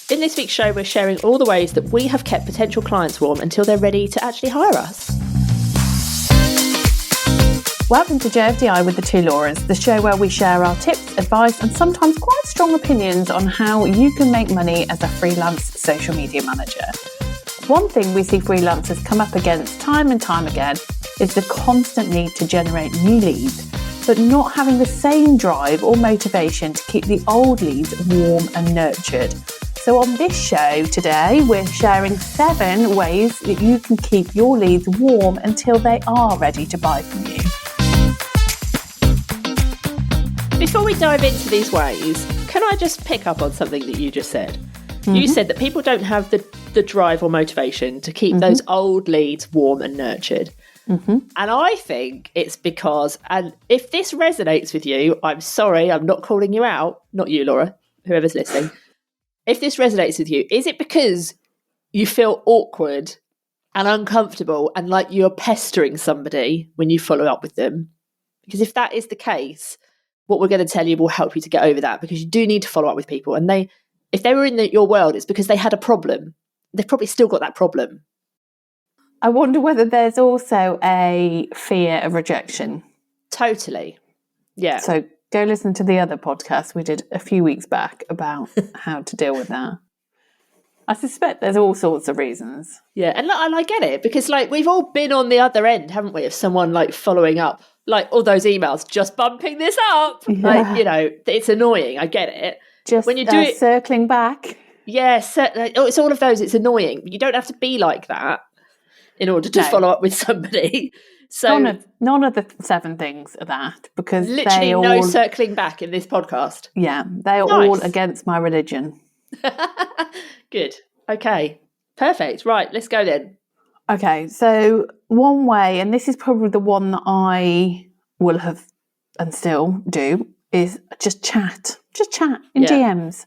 In this week's show, we're sharing all the ways that we have kept potential clients warm until they're ready to actually hire us. Welcome to JFDI with the two Lauras, the show where we share our tips, advice, and sometimes quite strong opinions on how you can make money as a freelance social media manager. One thing we see freelancers come up against time and time again is the constant need to generate new leads, but not having the same drive or motivation to keep the old leads warm and nurtured. So on this show today, we're sharing 7 ways that you can keep your leads warm until they are ready to buy from you. Before we dive into these ways, can I just pick up on something that you just said? Mm-hmm. You said that people don't have the drive or motivation to keep those old leads warm and nurtured. Mm-hmm. And I think it's because, and if this resonates with you, I'm sorry, I'm not calling you out, not you, Laura, whoever's listening. If this resonates with you, is it because you feel awkward and uncomfortable and like you're pestering somebody when you follow up with them? Because if that is the case, what we're going to tell you will help you to get over that, because you do need to follow up with people. And if they were in your world, it's because they had a problem. They've probably still got that problem. I wonder whether there's also a fear of rejection. Totally. Yeah. So go listen to the other podcast we did a few weeks back about how to deal with that. I suspect there's all sorts of reasons. Yeah, and I get it, because like we've all been on the other end, haven't we, of someone like following up, like all those emails, just bumping this up. Yeah. Like, you know, it's annoying. I get it. Just when you do it, circling back. Yes, it's all of those. It's annoying. You don't have to be like that in order to follow up with somebody. So none of the 7 things are that, because literally no circling back in this podcast. Yeah, they are all against my religion. Good. Okay. Perfect. Right, let's go then. Okay, so one way, and this is probably the one that I will have and still do, is just chat. Just chat in DMs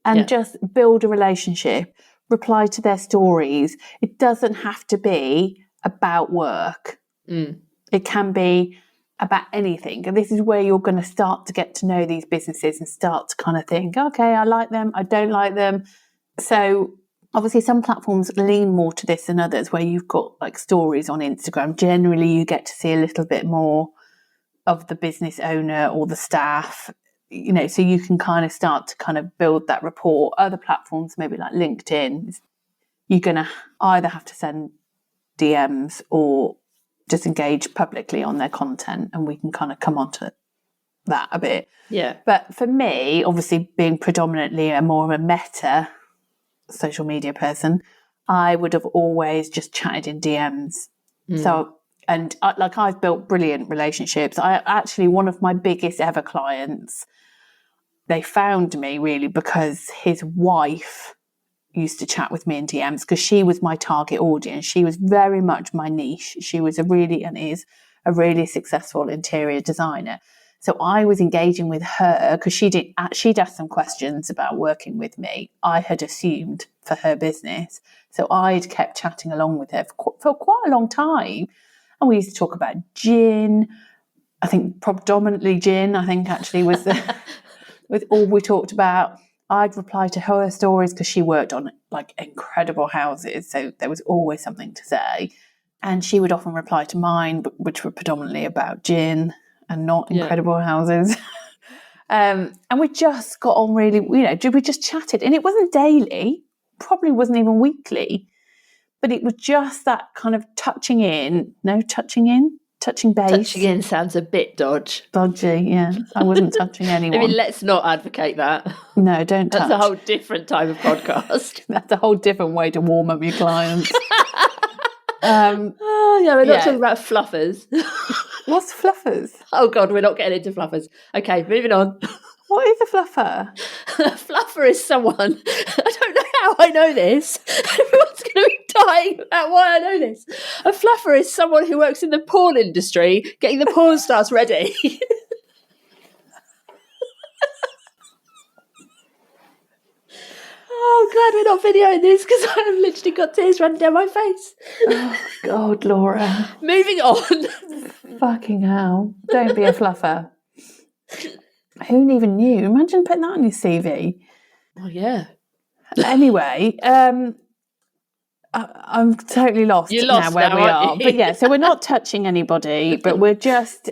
and just build a relationship. Reply to their stories. It doesn't have to be about work. It can be about anything. And this is where you're going to start to get to know these businesses and start to kind of think, okay, I like them, I don't like them. So obviously some platforms lean more to this than others, where you've got like stories on Instagram. Generally, you get to see a little bit more of the business owner or the staff, you know, so you can kind of start to kind of build that rapport. Other platforms, maybe like LinkedIn, you're going to either have to send DMs or just engage publicly on their content, and we can kind of come on to that a bit. Yeah. But for me, obviously being predominantly more of a meta social media person, I would have always just chatted in DMs. So, and I've built brilliant relationships. I actually, one of my biggest ever clients, they found me really because his wife used to chat with me in DMs, because she was my target audience. She was very much my niche. She was is a really successful interior designer. So I was engaging with her because she'd asked some questions about working with me. I had assumed for her business. So I'd kept chatting along with her for quite a long time. And we used to talk about gin. I think predominantly gin, actually was with all we talked about. I'd reply to her stories because she worked on like incredible houses. So there was always something to say. And she would often reply to mine, which were predominantly about gin and not incredible houses. And we just got on really, you know, we just chatted. And it wasn't daily, probably wasn't even weekly, but it was just that kind of touching base. Touching in sounds a bit dodgy, yeah. I wasn't touching anyone. I mean, let's not advocate that. No, don't touch. That's a whole different type of podcast. That's a whole different way to warm up your clients. We're not talking about fluffers. What's fluffers? Oh God, we're not getting into fluffers. Okay, moving on. What is a fluffer? A fluffer is someone, I don't know how I know this. Everyone's going to be dying about why I know this. A fluffer is someone who works in the porn industry, getting the porn stars ready. Oh, glad we're not videoing this, because I've literally got tears running down my face. Oh, God, Laura. Moving on. Fucking hell. Don't be a fluffer. Who even knew? Imagine putting that on your CV. Oh, yeah. Anyway, I'm totally lost You're now lost where now, we aren't are. you? But yeah, so we're not touching anybody, but we're just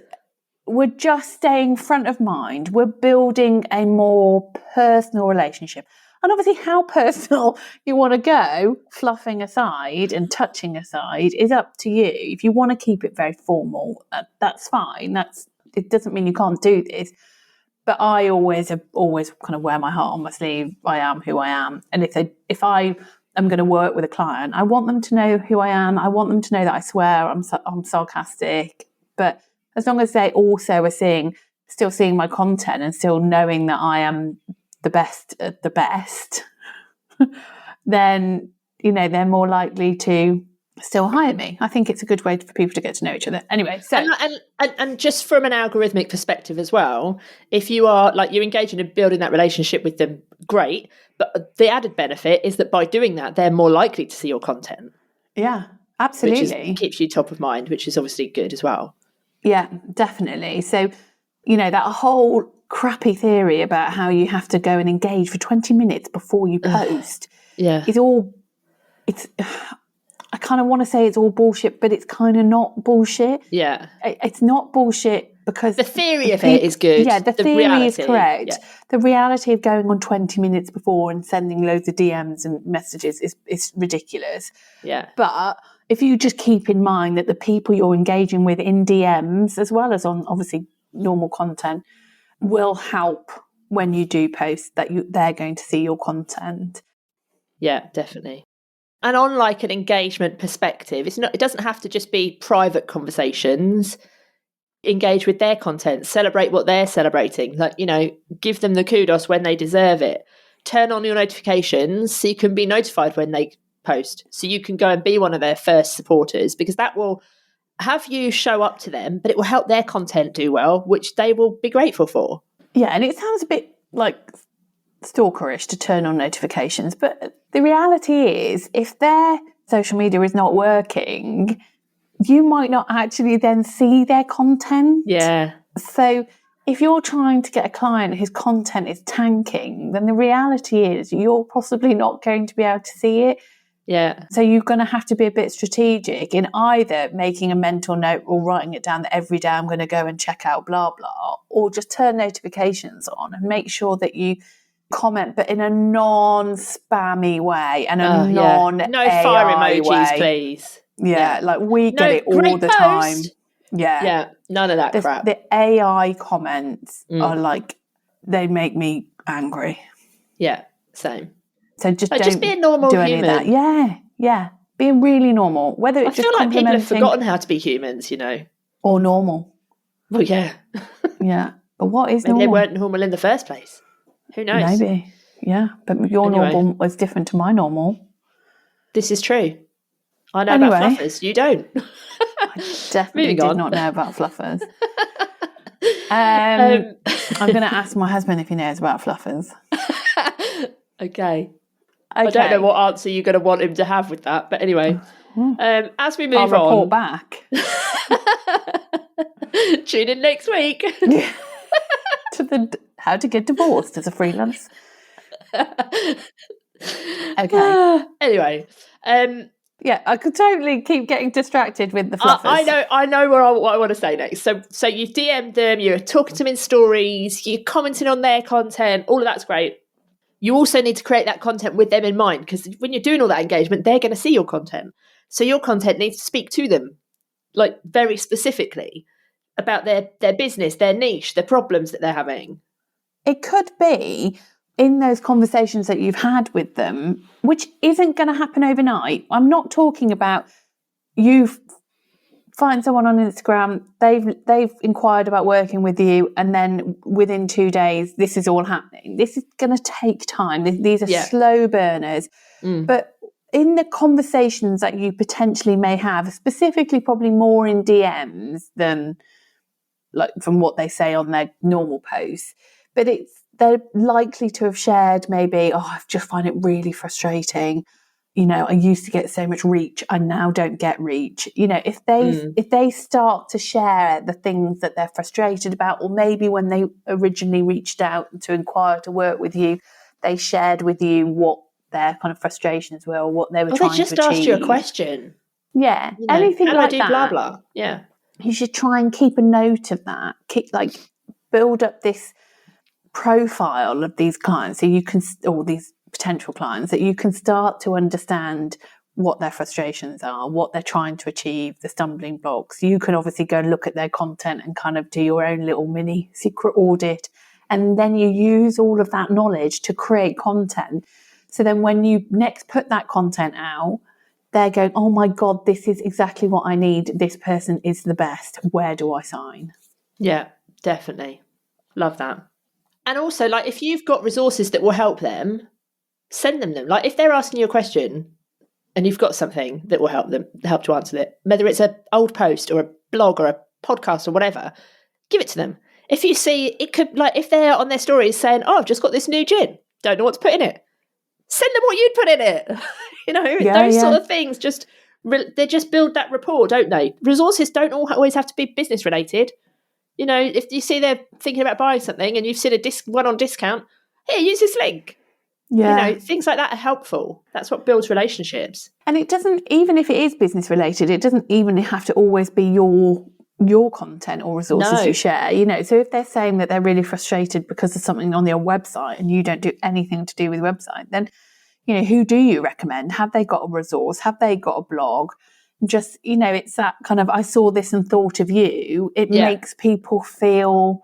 staying front of mind. We're building a more personal relationship. And obviously how personal you want to go, fluffing aside and touching aside, is up to you. If you want to keep it very formal, that's fine. It doesn't mean you can't do this. But I always kind of wear my heart on my sleeve. I am who I am. And if I am going to work with a client, I want them to know who I am. I want them to know that I swear, I'm sarcastic. But as long as they also are still seeing my content and still knowing that I am the best at the best, then, they're more likely to still hire me. I think it's a good way for people to get to know each other. Anyway, so and just from an algorithmic perspective as well, if you are you're engaging in building that relationship with them, great. But the added benefit is that by doing that, they're more likely to see your content. Yeah, absolutely. Which keeps you top of mind, which is obviously good as well. Yeah, definitely. So, that whole crappy theory about how you have to go and engage for 20 minutes before you post I kind of want to say it's all bullshit, but it's kind of not bullshit. Yeah. It's not bullshit because the theory of it is good. Yeah, the theory reality is correct. Yeah. The reality of going on 20 minutes before and sending loads of DMs and messages is ridiculous. Yeah. But if you just keep in mind that the people you're engaging with in DMs, as well as on obviously normal content, will help when you do post, that they're going to see your content. Yeah, definitely. And on an engagement perspective, it doesn't have to just be private conversations. Engage with their content, celebrate what they're celebrating, give them the kudos when they deserve it. Turn on your notifications so you can be notified when they post, so you can go and be one of their first supporters, because that will have you show up to them, but it will help their content do well, which they will be grateful for. Yeah, and it sounds a bit like stalkerish to turn on notifications, but the reality is, if their social media is not working, you might not actually then see their content. Yeah. So if you're trying to get a client whose content is tanking, then the reality is you're possibly not going to be able to see it. Yeah. So you're going to have to be a bit strategic in either making a mental note or writing it down that every day I'm going to go and check out blah, blah, or just turn notifications on and make sure that you comment, but in a non-spammy way and a non-AI No fire emojis, way. Please. Yeah, we get it all the time. Yeah, none of that crap. The AI comments are they make me angry. Yeah, same. So just be a normal human. Any of that. Yeah. Being really normal. Whether it's just like people have forgotten how to be humans, Or normal. Well, yeah. Yeah. But what is Maybe normal? they weren't normal in the first place. Who knows? Maybe. Yeah. But your normal was different to my normal. This is true. I know about fluffers. You don't. I definitely did not know about fluffers. I'm going to ask my husband if he knows about fluffers. Okay. I don't know what answer you're going to want him to have with that, but anyway, as we move on, I'll report back. Tune in next week to how to get divorced as a freelance. Okay. Anyway, yeah, I could totally keep getting distracted with the fluffers. I know what I want to say next. So you've DM'd them, you're talking to them in stories, you're commenting on their content, all of that's great. You also need to create that content with them in mind, because when you're doing all that engagement, they're going to see your content. So your content needs to speak to them, very specifically about their business, their niche, the problems that they're having. It could be in those conversations that you've had with them, which isn't going to happen overnight. I'm not talking about you find someone on Instagram, they've inquired about working with you, and then within 2 days, this is all happening. This is going to take time. These are slow burners. But in the conversations that you potentially may have, specifically probably more in DMs than from what they say on their normal posts, but they're likely to have shared maybe, I just find it really frustrating. I used to get so much reach. I now don't get reach. If they start to share the things that they're frustrated about, or maybe when they originally reached out to inquire to work with you, they shared with you what their kind of frustrations were, or what they were Or trying they to just achieve. asked you a question. Yeah, You know, anything can like I do that. blah blah? Yeah. You should try and keep a note of that. Build up this profile of these clients, so you can, or these potential clients, that you can start to understand what their frustrations are, what they're trying to achieve, the stumbling blocks. You can obviously go and look at their content and kind of do your own little mini secret audit. And then you use all of that knowledge to create content. So then when you next put that content out, they're going, oh my God, this is exactly what I need. This person is the best. Where do I sign? Yeah, definitely. Love that. And also, like, if you've got resources that will help them, send them. Like, if they're asking you a question and you've got something that will help to answer it, whether it's an old post or a blog or a podcast or whatever, give it to them. If you see, it could, like, if they're on their stories saying, oh, I've just got this new gin, don't know what to put in it, send them what you'd put in it. Those sort of things they just build that rapport, don't they? Resources don't always have to be business related. If you see they're thinking about buying something and you've seen one on discount, here, use this link. Yeah. Things like that are helpful. That's what builds relationships. And it doesn't, even if it is business related, it doesn't even have to always be your content or resources you share. So if they're saying that they're really frustrated because of something on their website and you don't do anything to do with the website, then, who do you recommend? Have they got a resource? Have they got a blog? Just, it's that kind of, I saw this and thought of you. It makes people feel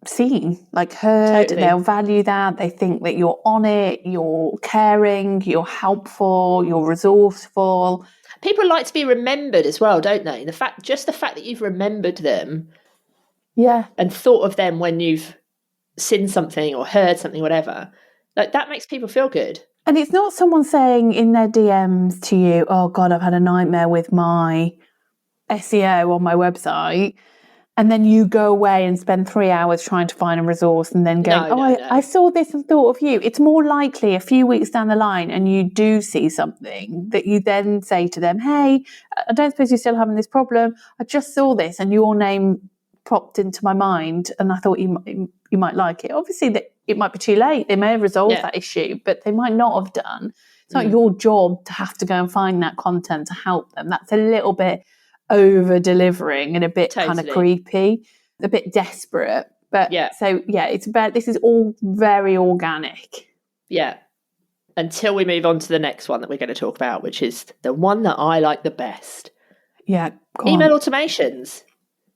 seen, like heard. Totally. They'll value that. They think that you're on it, you're caring, you're helpful, you're resourceful. People like to be remembered as well, don't they? The fact that you've remembered them, and thought of them when you've seen something or heard something, whatever, like, that makes people feel good. And it's not someone saying in their DMs to you, oh God, I've had a nightmare with my SEO on my website. And then you go away and spend 3 hours trying to find a resource and then going, I saw this and thought of you. It's more likely a few weeks down the line and you do see something that you then say to them, hey, I don't suppose you're still having this problem. I just saw this and your name popped into my mind and I thought you might like it. Obviously, it might be too late. They may have resolved that issue, but they might not have done. It's not your job to have to go and find that content to help them. That's a little bit over delivering and a bit kind of creepy, a bit desperate. But it's about, this is all very organic. Yeah. Until we move on to the next one that we're going to talk about, which is the one that I like the best. Yeah. Email automations.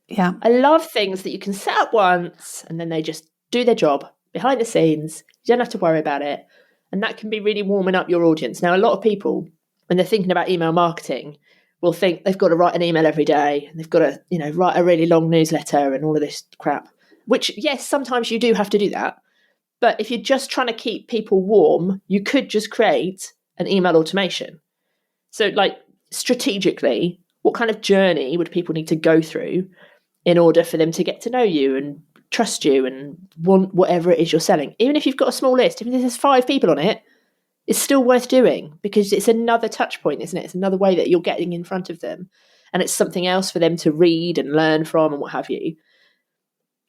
Yeah. I love things that you can set up once and then they just do their job behind the scenes. You don't have to worry about it. And that can be really warming up your audience. Now, a lot of people, when they're thinking about email marketing, will think they've got to write an email every day and they've got to, write a really long newsletter and all of this crap, which, yes, sometimes you do have to do that. But if you're just trying to keep people warm, you could just create an email automation. So, like, strategically, what kind of journey would people need to go through in order for them to get to know you and trust you and want whatever it is you're selling? Even if you've got a small list, even if there's 5 people on it, it's still worth doing because it's another touch point, isn't it? It's another way that you're getting in front of them and it's something else for them to read and learn from and what have you.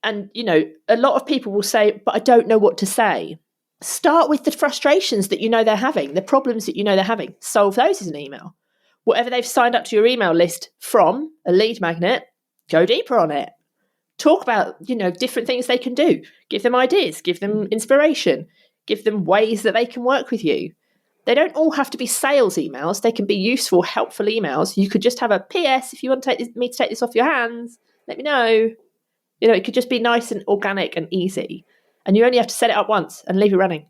And, a lot of people will say, but I don't know what to say. Start with the frustrations that they're having, the problems that they're having. Solve those as an email. Whatever they've signed up to your email list from, a lead magnet, go deeper on it. Talk about, different things they can do. Give them ideas, give them inspiration. Give them ways that they can work with you. They don't all have to be sales emails. They can be useful, helpful emails. You could just have a PS, if you want me to take this off your hands, let me know. It could just be nice and organic and easy. And you only have to set it up once and leave it running.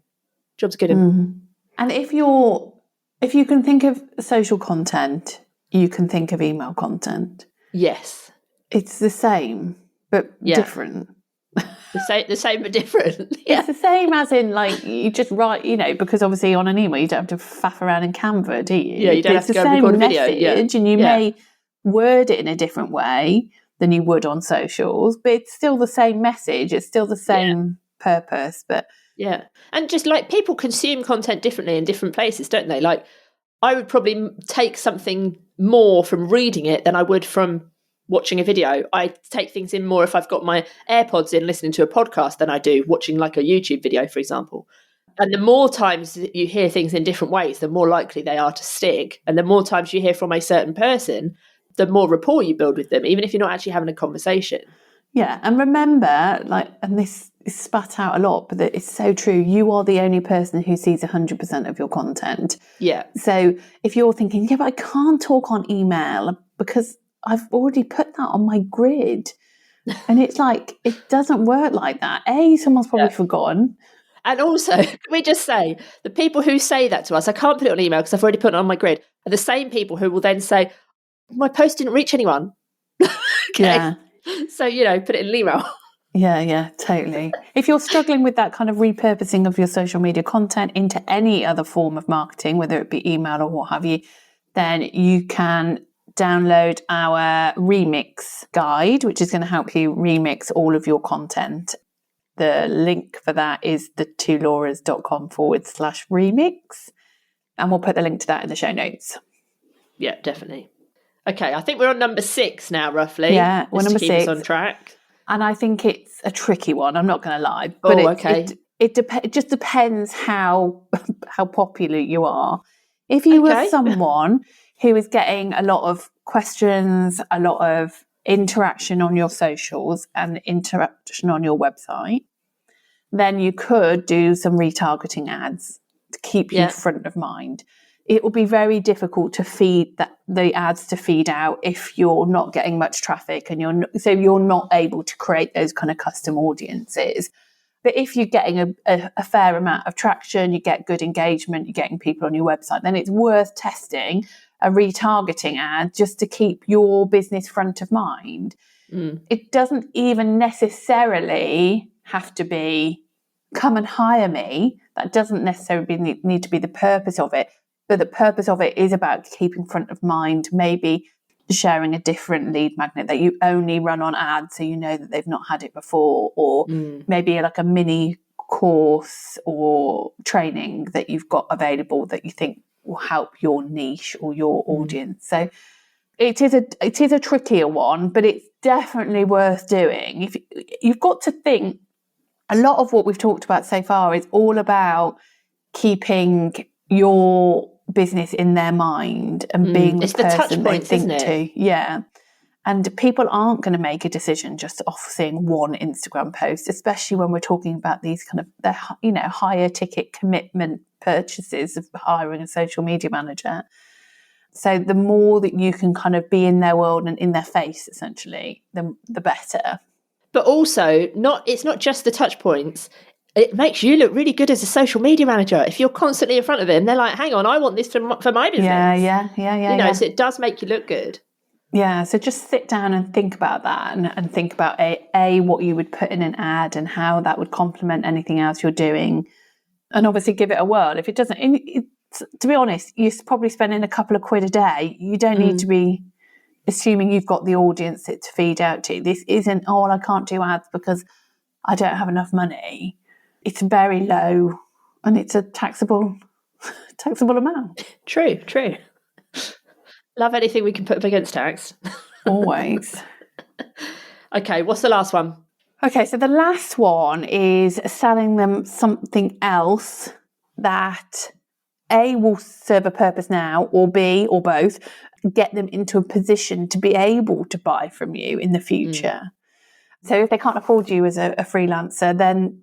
Job's good. And if you can think of social content, you can think of email content. Yes. It's the same, but different. The same but different. Yeah. It's the same as in, like, you just write, because obviously on an email you don't have to faff around in Canva, do you? Yeah, you don't have to go record a video. Yeah. And you may word it in a different way than you would on socials, but it's still the same message. It's still the same purpose. But yeah. And just, like, people consume content differently in different places, don't they? Like, I would probably take something more from reading it than I would from watching a video. I take things in more if I've got my AirPods in listening to a podcast than I do watching, like, a YouTube video, for example. And the more times that you hear things in different ways, the more likely they are to stick. And the more times you hear from a certain person, the more rapport you build with them, even if you're not actually having a conversation. Yeah, and remember, and this is spat out a lot, but it's so true, you are the only person who sees 100% of your content. Yeah. So if you're thinking, yeah, but I can't talk on email because I've already put that on my grid. And it's like, it doesn't work like that. Someone's probably forgotten. And also, can we just say, the people who say that to us, I can't put it on email because I've already put it on my grid, are the same people who will then say, my post didn't reach anyone. Yeah. So, put it in an email. Yeah, totally. If you're struggling with that kind of repurposing of your social media content into any other form of marketing, whether it be email or what have you, then you can download our remix guide, which is going to help you remix all of your content. The link for that is thetwolauras.com/remix. And we'll put the link to that in the show notes. Yeah, definitely. Okay, I think we're on number 6 now, roughly. Yeah, we're number 6. Keep us on track. And I think it's a tricky one, I'm not going to lie. But it just depends how popular you are. If you were someone who is getting a lot of questions, a lot of interaction on your socials and interaction on your website, then you could do some retargeting ads to keep you front of mind. It will be very difficult to feed the ads to feed out if you're not getting much traffic and you're not able to create those kind of custom audiences. But if you're getting a fair amount of traction, you get good engagement, you're getting people on your website, then it's worth testing a retargeting ad just to keep your business front of mind. It doesn't even necessarily have to be come and hire me. That doesn't necessarily need to be the purpose of it. But the purpose of it is about keeping front of mind, maybe sharing a different lead magnet that you only run on ads so you know that they've not had it before, or maybe like a mini course or training that you've got available that you think will help your niche or your audience. So it is a trickier one, but it's definitely worth doing. If you've got to think, a lot of what we've talked about so far is all about keeping your business in their mind and being the person they think to. Yeah. And people aren't going to make a decision just off seeing one Instagram post, especially when we're talking about these kind of higher ticket commitment purchases of hiring a social media manager. So the more that you can kind of be in their world and in their face, essentially, the better. But also, it's not just the touch points. It makes you look really good as a social media manager. If you're constantly in front of them, they're like, hang on, I want this for my business. Yeah. So it does make you look good. Yeah, so just sit down and think about that and think about what you would put in an ad and how that would complement anything else you're doing. And obviously give it a whirl. If it doesn't, to be honest, you're probably spending a couple of quid a day. You don't need to be assuming you've got the audience to feed out to. This isn't, I can't do ads because I don't have enough money. It's very low and it's a taxable amount. True. Love anything we can put up against tax. Always. Okay, what's the last one? Okay, so the last one is selling them something else that A, will serve a purpose now, or B, or both, get them into a position to be able to buy from you in the future. So if they can't afford you as a freelancer, then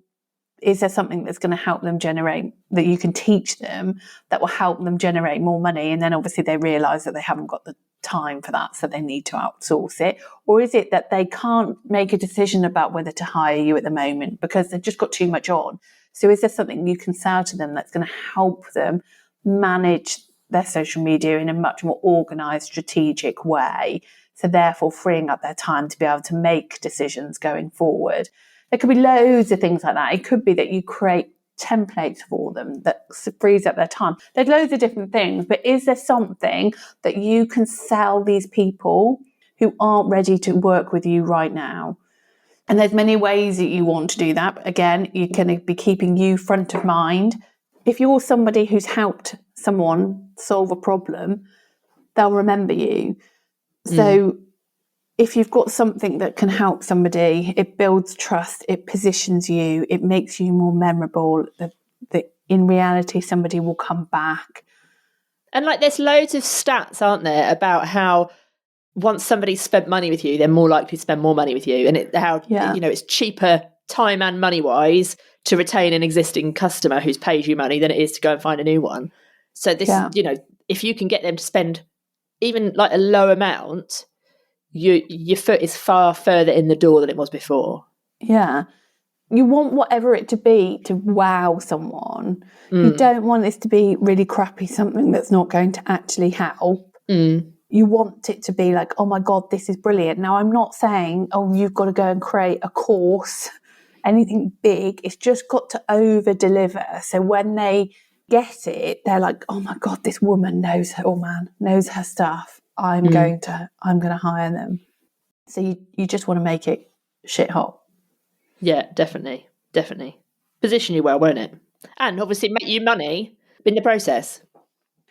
is there something that's going to help them generate, that you can teach them, that will help them generate more money? And then obviously they realise that they haven't got the time for that, so they need to outsource it. Or is it that they can't make a decision about whether to hire you at the moment because they've just got too much on? So is there something you can sell to them that's going to help them manage their social media in a much more organised, strategic way, so therefore freeing up their time to be able to make decisions going forward? There could be loads of things like that. It could be that you create templates for them that frees up their time. There's loads of different things, but is there something that you can sell these people who aren't ready to work with you right now? And there's many ways that you want to do that. But again, you're going to be keeping you front of mind. If you're somebody who's helped someone solve a problem, they'll remember you. So if you've got something that can help somebody, it builds trust, it positions you, it makes you more memorable, that in reality somebody will come back. And like there's loads of stats, aren't there, about how once somebody's spent money with you, they're more likely to spend more money with you. And it's cheaper time and money wise to retain an existing customer who's paid you money than it is to go and find a new one. So this, if you can get them to spend even like a low amount, your foot is far further in the door than it was before. Yeah. You want whatever it to be to wow someone. You don't want this to be really crappy, something that's not going to actually help. You want it to be like, oh my God, this is brilliant. Now, I'm not saying, oh, you've got to go and create a course, anything big. It's just got to over deliver. So when they get it, they're like, oh my God, this woman knows her, or man knows her stuff. I'm going to hire them. So you just want to make it shit hot. Yeah, definitely. Position you well, won't it? And obviously make you money in the process.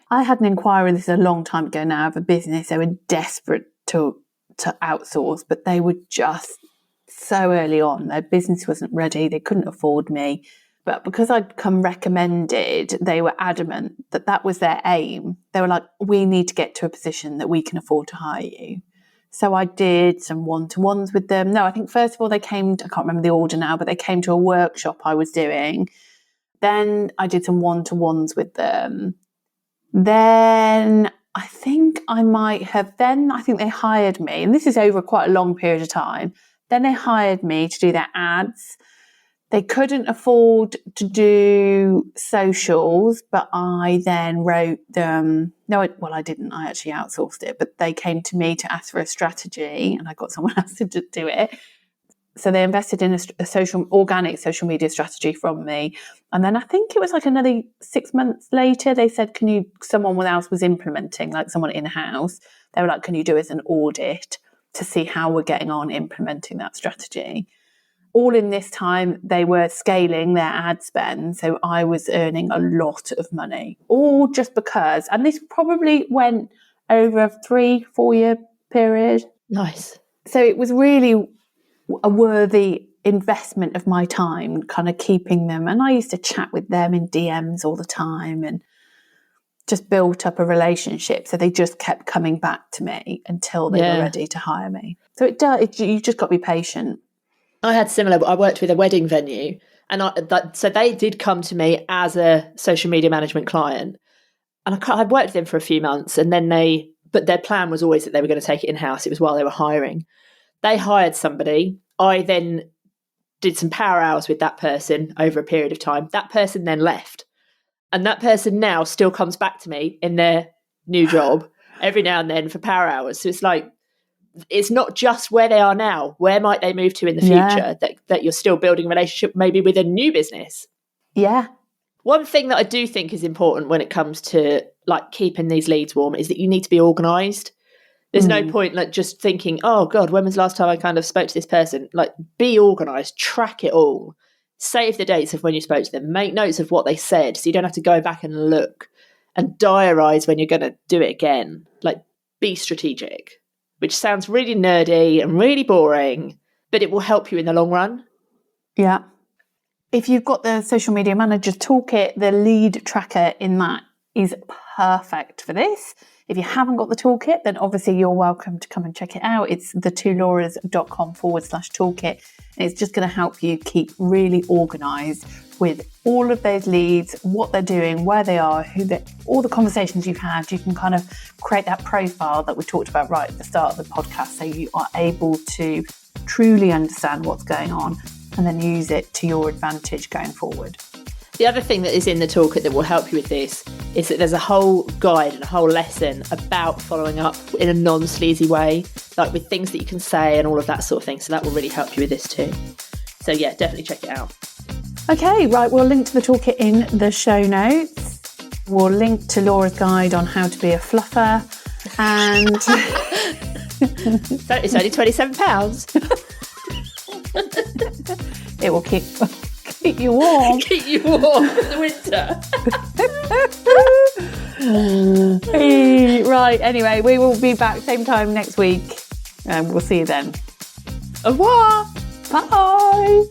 I had an inquiry, this is a long time ago now, of a business. They were desperate to outsource, but they were just so early on. Their business wasn't ready. They couldn't afford me. But because I'd come recommended, they were adamant that was their aim. They were like, we need to get to a position that we can afford to hire you. So I did some one-to-ones with them. No, I think first of all they came, I can't remember the order now, but they came to a workshop I was doing. Then I did some one-to-ones with them. Then I think they hired me, and this is over quite a long period of time. Then they hired me to do their ads. They couldn't afford to do socials, but I then wrote them. I didn't. I actually outsourced it, but they came to me to ask for a strategy, and I got someone else to do it. So they invested in a organic social media strategy from me. And then I think it was like another 6 months later, they said, someone else was implementing, like someone in-house. They were like, can you do us an audit to see how we're getting on implementing that strategy? All in this time, they were scaling their ad spend. So I was earning a lot of money, all just because, and this probably went over a 3-4 year period. Nice. So it was really a worthy investment of my time, kind of keeping them. And I used to chat with them in DMs all the time and just built up a relationship. So they just kept coming back to me until they were ready to hire me. So you just got to be patient. I had similar. I worked with a wedding venue, and so they did come to me as a social media management client, and I'd worked with them for a few months, and then but their plan was always that they were going to take it in house. It was while they were hiring. They hired somebody. I then did some power hours with that person over a period of time. That person then left, and that person now still comes back to me in their new job every now and then for power hours. So it's like, it's not just where they are now. Where might they move to in the future that you're still building a relationship maybe with a new business? Yeah. One thing that I do think is important when it comes to like keeping these leads warm is that you need to be organised. There's no point like just thinking, oh God, when was the last time I kind of spoke to this person? Like, be organised, track it all, save the dates of when you spoke to them, make notes of what they said so you don't have to go back and look, and diarise when you're going to do it again. Like, be strategic. Which sounds really nerdy and really boring, but it will help you in the long run. Yeah. If you've got the Social Media Manager Toolkit, the lead tracker in that is perfect for this. If you haven't got the toolkit, then obviously you're welcome to come and check it out. It's thetwolauras.com/toolkit. And it's just going to help you keep really organised with all of those leads, what they're doing, where they are, all the conversations you've had. You can kind of create that profile that we talked about right at the start of the podcast, so you are able to truly understand what's going on and then use it to your advantage going forward. The other thing that is in the toolkit that will help you with this is that there's a whole guide and a whole lesson about following up in a non-sleazy way, like with things that you can say and all of that sort of thing. So that will really help you with this too. So yeah, definitely check it out. Okay, right, we'll link to the toolkit in the show notes. We'll link to Laura's guide on how to be a fluffer, and it's only £27. It will keep you warm. Keep you warm in the winter. Right, anyway, we will be back same time next week, and we'll see you then. Au revoir. Bye.